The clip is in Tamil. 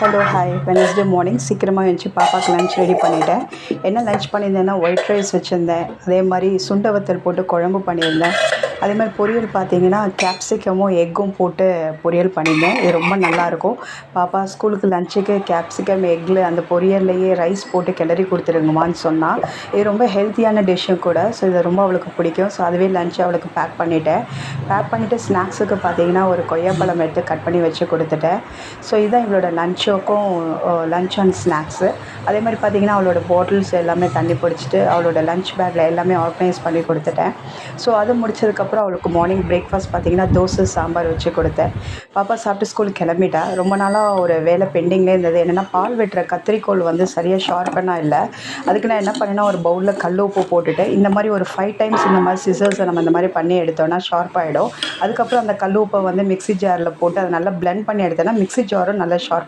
ஹலோ ஹாய் வெனஸ்டே மார்னிங் சீக்கிரமாக எழுந்துச்சி பாப்பாவுக்கு லன்ச் ரெடி பண்ணிட்டேன். என்ன லன்ச் பண்ணியிருந்தேன்னா ஒயிட் ரைஸ் வச்சுருந்தேன். அதே மாதிரி சுண்டை வத்தல் போட்டு குழம்பு பண்ணியிருந்தேன். அதே மாதிரி பொரியல் பார்த்தீங்கன்னா கேப்சிகமும் எக்கும் போட்டு பொரியல் பண்ணியிருந்தேன். இது ரொம்ப நல்லாயிருக்கும். பாப்பா ஸ்கூலுக்கு லஞ்சுக்கு கேப்சிகம் எக்கில் அந்த பொரியல்லையே ரைஸ் போட்டு கிளறி கொடுத்துருங்கம்மான்னு சொன்னால் இது ரொம்ப ஹெல்த்தியான டிஷ்ஷும் கூட. ஸோ இது ரொம்ப அவளுக்கு பிடிக்கும். ஸோ அதுவே லஞ்ச் அவளுக்கு பேக் பண்ணிவிட்டேன். பேக் பண்ணிவிட்டு ஸ்நாக்ஸுக்கு பார்த்தீங்கன்னா ஒரு கொய்யாப்பழம் எடுத்து கட் பண்ணி வச்சு கொடுத்துட்டேன். ஸோ இதுதான் இவளோட லஞ்சுக்கும் லஞ்ச் அண்ட் ஸ்நாக்ஸு. அதே மாதிரி பார்த்திங்கன்னா அவளோட பாட்டில்ஸ் எல்லாமே தண்ணி பிடிச்சிட்டு அவளோட லஞ்ச் பேக்கில் எல்லாமே ஆர்கனைஸ் பண்ணி கொடுத்துட்டேன். ஸோ அது முடிச்சதுக்கப்புறம் அவளுக்கு மார்னிங் பிரேக்ஃபாஸ்ட் பார்த்திங்கன்னா தோசை சாம்பார் வச்சு கொடுத்தேன். பாப்பா சாப்பிட்டு ஸ்கூலுக்கு கிளம்பிட்டா. ரொம்ப நாளாக ஒரு வேலை பெண்டிங்லேயே இருந்தது. என்னென்னா பால் வெட்டுற கத்திரிக்கோல் வந்து சரியாக ஷார்ப்பனாக இல்லை. அதுக்கு நான் என்ன பண்ணேன்னா ஒரு பவுலில் கல் உப்பு போட்டுட்டு இந்த மாதிரி ஒரு 5 டைம்ஸ் இந்த மாதிரி சிசர்ஸை நம்ம இந்த மாதிரி பண்ணி எடுத்தோன்னா ஷார்ப் ஆகிடும். அதுக்கப்புறம் அந்த கல் உப்பை வந்து மிக்ஸி ஜாரில் போட்டு அதை நல்லா பிளெண்ட் பண்ணி எடுத்தோன்னா மிக்ஸி ஜாரும் நல்லா ஷார்ப்